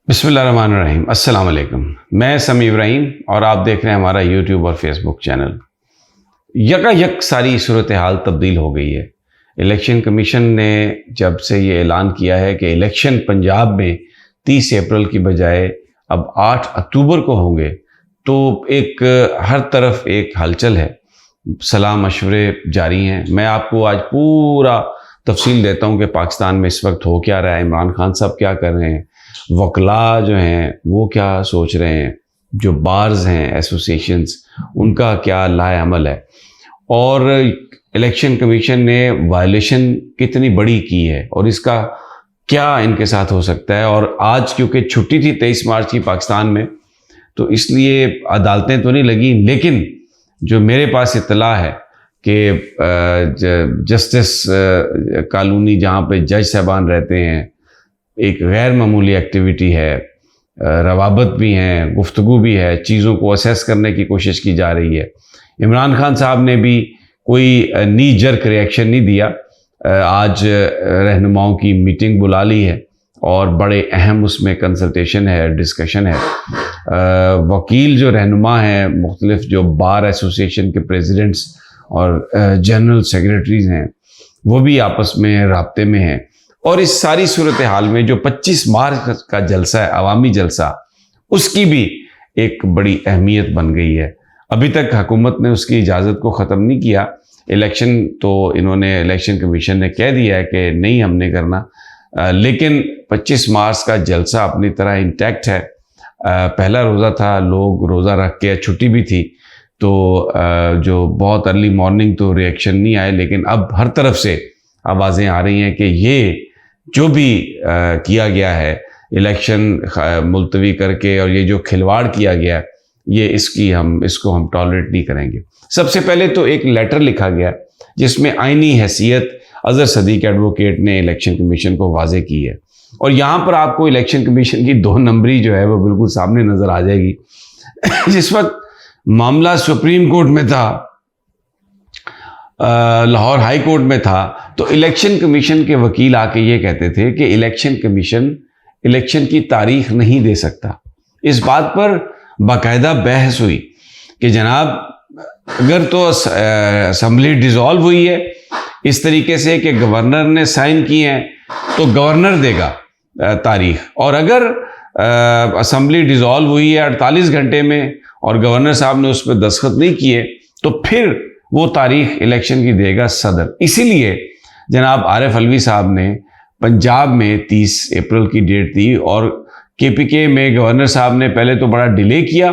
बिस्मिल्लाहिर्रहमानिर्रहीम। अस्सलाम वालेकुम। मैं समी इब्राहिम और आप देख रहे हैं हमारा यूट्यूब और फेसबुक चैनल। यकायक सारी सूरत हाल तब्दील हो गई है। इलेक्शन कमीशन ने जब से ये ऐलान किया है कि इलेक्शन पंजाब में 30 अप्रैल की बजाय अब 8 अक्टूबर को होंगे, तो एक हर तरफ एक हलचल है, सलाह मशवरे जारी हैं। मैं आपको आज पूरा तफसील देता हूँ कि पाकिस्तान में इस वक्त हो क्या रहा है, इमरान खान साहब क्या कर रहे हैं, वकला जो हैं वो क्या सोच रहे हैं, जो बार्स हैं एसोसिएशंस उनका क्या लाए अमल है, और इलेक्शन कमीशन ने वायलेशन कितनी बड़ी की है और इसका क्या इनके साथ हो सकता है। और आज क्योंकि छुट्टी थी 23 मार्च की पाकिस्तान में, तो इसलिए अदालतें तो नहीं लगी, लेकिन जो मेरे पास इत्तला है कि जस्टिस कॉलोनी जहाँ पे जज साहबान रहते हैं, एक गैर मामूली एक्टिविटी है, रवाबत भी हैं, गुफ्तगू भी है, चीज़ों को असेस करने की कोशिश की जा रही है। इमरान खान साहब ने भी कोई नी जर्क रिएक्शन नहीं दिया। आज रहनुमाओं की मीटिंग बुला ली है और बड़े अहम उसमें कंसल्टेशन है, डिस्कशन है। वकील जो रहनुमा हैं, मुख्तलिफ जो बार एसोसिएशन के प्रेसिडेंट्स और जनरल सेक्रेटरीज हैं, वो भी आपस में राब्ते में हैं। और इस सारी सूरत हाल में जो 25 मार्च का जलसा है, अवामी जलसा, उसकी भी एक बड़ी अहमियत बन गई है। अभी तक हुकूमत ने उसकी इजाज़त को ख़त्म नहीं किया। इलेक्शन तो इन्होंने, इलेक्शन कमीशन ने कह दिया है कि नहीं हमने करना, लेकिन 25 मार्च का जलसा अपनी तरह इंटैक्ट है। पहला रोज़ा था, लोग रोज़ा रख के, छुट्टी भी थी, तो जो बहुत अर्ली मॉर्निंग तो रिएक्शन नहीं आए, लेकिन अब हर तरफ से आवाज़ें आ रही हैं कि ये जो भी किया गया है इलेक्शन मुलतवी करके, और ये जो खिलवाड़ किया गया, ये इसको हम टॉलरेट नहीं करेंगे। सबसे पहले तो एक लेटर लिखा गया जिसमें आईनी हैसियत अजहर सदीक एडवोकेट ने इलेक्शन कमीशन को वाजे की है, और यहाँ पर आपको इलेक्शन कमीशन की 2 नंबरी जो है वो बिल्कुल सामने नज़र आ जाएगी। जिस वक्त मामला सुप्रीम कोर्ट में था, लाहौर हाई कोर्ट में था, तो इलेक्शन कमीशन के वकील आके ये कहते थे कि इलेक्शन कमीशन इलेक्शन की तारीख नहीं दे सकता। इस बात पर बाकायदा बहस हुई कि जनाब, अगर तो असम्बली डिज़ोल्व हुई है इस तरीके से कि गवर्नर ने साइन किए हैं, तो गवर्नर देगा तारीख, और अगर असम्बली डिज़ोल्व हुई है 48 घंटे में और गवर्नर साहब ने उस पर दस्तखत नहीं किए, तो फिर वो तारीख इलेक्शन की देगा सदर। इसीलिए जनाब आरिफ अलवी साहब ने पंजाब में 30 अप्रैल की डेट दी, और केपीके में गवर्नर साहब ने पहले तो बड़ा डिले किया,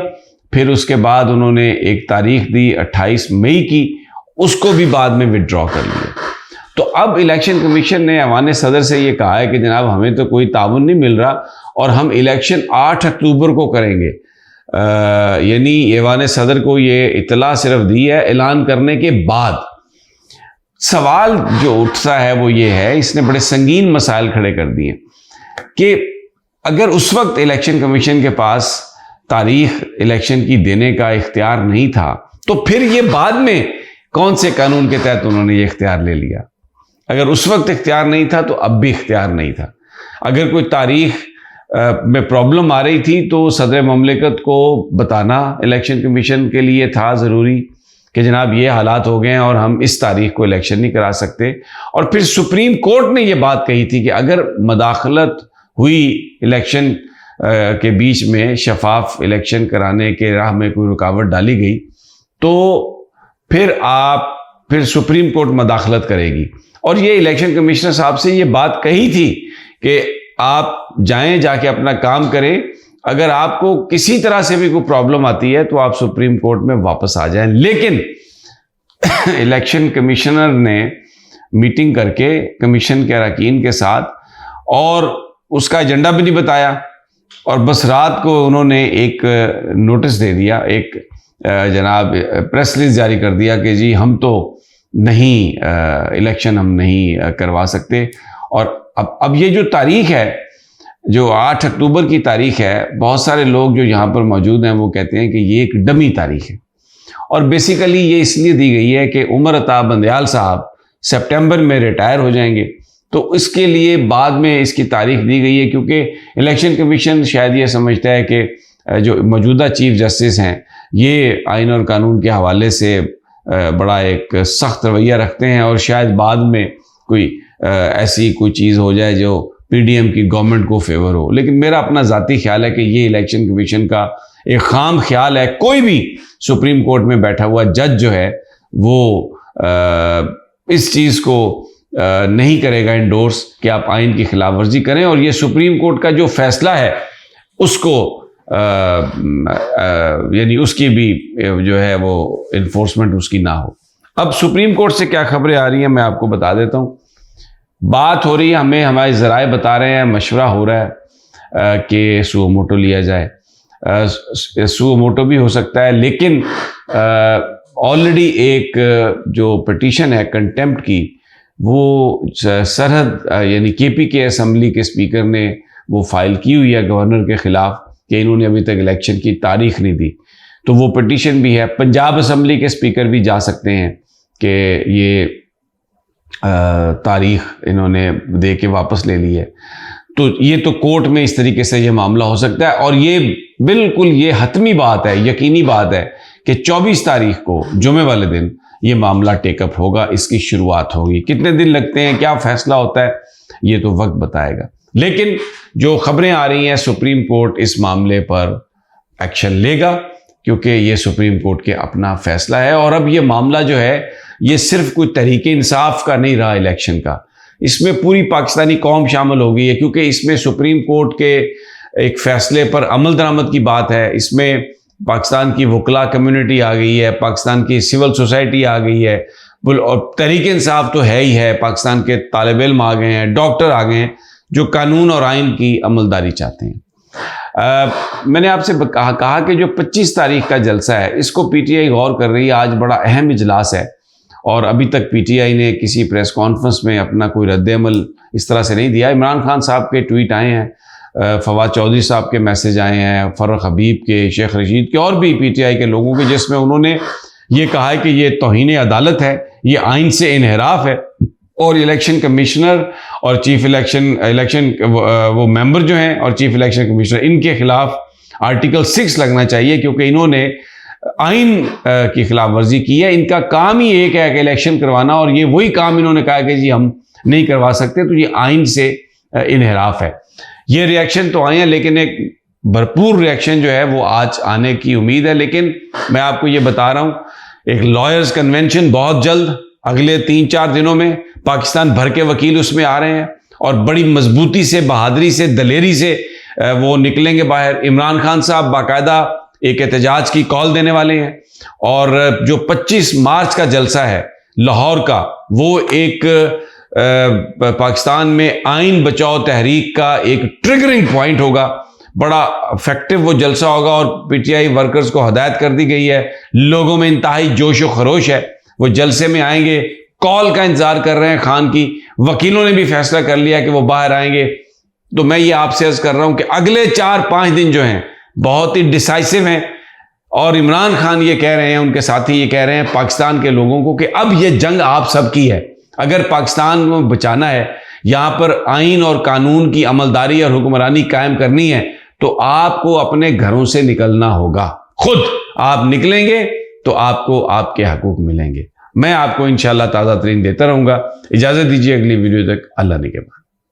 फिर उसके बाद उन्होंने एक तारीख दी 28 मई की, उसको भी बाद में विड्रॉ कर लिया। तो अब इलेक्शन कमीशन ने ऐवान सदर से ये कहा है कि जनाब हमें तो कोई ताउन नहीं मिल रहा और हम इलेक्शन 8 अक्टूबर को करेंगे। यानी ऐवान सदर को ये इतला सिर्फ दी है ऐलान करने के बाद। सवाल जो उठता है वो ये है, इसने बड़े संगीन मसाइल खड़े कर दिए कि अगर उस वक्त इलेक्शन कमीशन के पास तारीख इलेक्शन की देने का इख्तियार नहीं था, तो फिर ये बाद में कौन से कानून के तहत उन्होंने ये इख्तियार ले लिया। अगर उस वक्त इख्तियार नहीं था तो अब भी इख्तियार नहीं था। अगर कोई तारीख में प्रॉब्लम आ रही थी तो सदर ममलिकत को बताना इलेक्शन कमीशन के लिए था ज़रूरी कि जनाब ये हालात हो गए हैं और हम इस तारीख को इलेक्शन नहीं करा सकते। और फिर सुप्रीम कोर्ट ने ये बात कही थी कि अगर मदाखलत हुई इलेक्शन के बीच में, शफाफ इलेक्शन कराने के राह में कोई रुकावट डाली गई, तो फिर सुप्रीम कोर्ट मदाखलत करेगी। और ये इलेक्शन कमिश्नर साहब से ये बात कही थी कि आप जाएं, जाके अपना काम करें, अगर आपको किसी तरह से भी कोई प्रॉब्लम आती है तो आप सुप्रीम कोर्ट में वापस आ जाएं। लेकिन इलेक्शन कमिश्नर ने मीटिंग करके कमीशन के अरकान के साथ, और उसका एजेंडा भी नहीं बताया, और बस रात को उन्होंने एक नोटिस दे दिया, एक जनाब प्रेस रिलीज जारी कर दिया कि जी हम तो नहीं, इलेक्शन हम नहीं करवा सकते। और अब ये जो तारीख है, जो 8 अक्टूबर की तारीख है, बहुत सारे लोग जो यहाँ पर मौजूद हैं वो कहते हैं कि ये एक डमी तारीख है, और बेसिकली ये इसलिए दी गई है कि उमर अता बंदयाल साहब सितंबर में रिटायर हो जाएंगे, तो इसके लिए बाद में इसकी तारीख दी गई है, क्योंकि इलेक्शन कमीशन शायद ये समझता है कि जो मौजूदा चीफ जस्टिस हैं ये आइन और कानून के हवाले से बड़ा एक सख्त रवैया रखते हैं, और शायद बाद में कोई ऐसी कोई चीज़ हो जाए जो पीडीएम की गवर्नमेंट को फेवर हो। लेकिन मेरा अपना ज़ाती ख्याल है कि ये इलेक्शन कमीशन का एक खाम ख्याल है। कोई भी सुप्रीम कोर्ट में बैठा हुआ जज जो है वो इस चीज़ को नहीं करेगा इंडोर्स कि आप आइन की खिलाफ वर्जी करें, और ये सुप्रीम कोर्ट का जो फैसला है उसको यानी उसकी भी जो है वो इन्फोर्समेंट उसकी ना हो। अब सुप्रीम कोर्ट से क्या खबरें आ रही हैं मैं आपको बता देता हूँ। बात हो रही है, हमें हमारे ज़राए बता रहे हैं, मशवरा हो रहा है कि सुओ मोटो लिया जाए। सुओ मोटो भी हो सकता है, लेकिन ऑलरेडी एक जो पिटीशन है कंटेम्प्ट की, वो सरहद यानी केपीके असेंबली के स्पीकर ने वो फाइल की हुई है गवर्नर के ख़िलाफ़ कि इन्होंने अभी तक इलेक्शन की तारीख नहीं दी। तो वो पिटीशन भी है। पंजाब असेंबली के स्पीकर भी जा सकते हैं कि ये तारीख इन्होंने दे के वापस ले ली है। तो ये तो कोर्ट में इस तरीके से ये मामला हो सकता है, और ये बिल्कुल ये हतमी बात है, यकीनी बात है कि 24 तारीख को जुमे वाले दिन ये मामला टेकअप होगा, इसकी शुरुआत होगी। कितने दिन लगते हैं, क्या फैसला होता है, ये तो वक्त बताएगा। लेकिन जो खबरें आ रही हैं, सुप्रीम कोर्ट इस मामले पर एक्शन लेगा, क्योंकि ये सुप्रीम कोर्ट के अपना फैसला है। और अब ये मामला जो है ये सिर्फ कोई तहरीक इंसाफ का नहीं रहा इलेक्शन का, इसमें पूरी पाकिस्तानी कौम शामिल हो गई है, क्योंकि इसमें सुप्रीम कोर्ट के एक फैसले पर अमल दरामद की बात है। इसमें पाकिस्तान की वकला कम्युनिटी आ गई है, पाकिस्तान की सिविल सोसाइटी आ गई है, और तहरीक इंसाफ तो है ही है, पाकिस्तान के तालिब इल्म आ गए हैं, डॉक्टर आ गए हैं जो कानून और आइन की अमलदारी चाहते हैं। मैंने आपसे कहा कि जो 25 तारीख का जलसा है इसको पीटीआई गौर कर रही है। आज बड़ा अहम इजलास है, और अभी तक पीटीआई ने किसी प्रेस कॉन्फ्रेंस में अपना कोई रद्द-ए-अमल इस तरह से नहीं दिया। इमरान खान साहब के ट्वीट आए हैं, फवाद चौधरी साहब के मैसेज आए हैं, फर्रुख हबीब के, शेख रशीद के, और भी पीटीआई के लोगों के, जिसमें उन्होंने ये कहा है कि ये तौहीन अदालत है, ये आइन से इनहराफ है, और इलेक्शन कमिश्नर और चीफ इलेक्शन वो मेंबर जो हैं और चीफ इलेक्शन कमिश्नर, इनके खिलाफ आर्टिकल 6 लगना चाहिए, क्योंकि इन्होंने आइन की खिलाफ वर्जी की है। इनका काम ही एक है कि इलेक्शन करवाना, और ये वही काम इन्होंने कहा कि जी हम नहीं करवा सकते, तो ये आइन से इनहराफ है। ये रिएक्शन तो आए हैं, लेकिन एक भरपूर रिएक्शन जो है वो आज आने की उम्मीद है। लेकिन मैं आपको ये बता रहा हूँ, एक लॉयर्स कन्वेंशन बहुत जल्द अगले 3-4 दिनों में पाकिस्तान भर के वकील उसमें आ रहे हैं, और बड़ी मजबूती से, बहादुरी से, दलेरी से वो निकलेंगे बाहर। इमरान खान साहब बाकायदा एक एहतजाज की कॉल देने वाले हैं, और जो 25 मार्च का जलसा है लाहौर का, वो एक पाकिस्तान में आइन बचाओ तहरीक का एक ट्रिगरिंग पॉइंट होगा। बड़ा इफेक्टिव वो जलसा होगा, और पीटीआई वर्कर्स को हदायत कर दी गई है, लोगों में इंतहाई जोश व खरोश है, वो जलसे में आएंगे, कॉल का इंतजार कर रहे हैं खान की। वकीलों ने भी फैसला कर लिया कि वो बाहर आएंगे। तो मैं ये आपसे अर्ज कर रहा हूं कि अगले 4-5 दिन जो हैं बहुत ही डिसाइसिव हैं, और इमरान खान ये कह रहे हैं, उनके साथी ये कह रहे हैं पाकिस्तान के लोगों को कि अब ये जंग आप सबकी है। अगर पाकिस्तान को बचाना है, यहाँ पर आइन और कानून की अमलदारी और हुक्मरानी कायम करनी है, तो आपको अपने घरों से निकलना होगा। खुद आप निकलेंगे तो आपको आपके हकूक मिलेंगे। मैं आपको इंशाल्लाह ताज़ा तरीन देता रहूँगा। इजाज़त दीजिए, अगली वीडियो तक अल्लाह ने के बाद।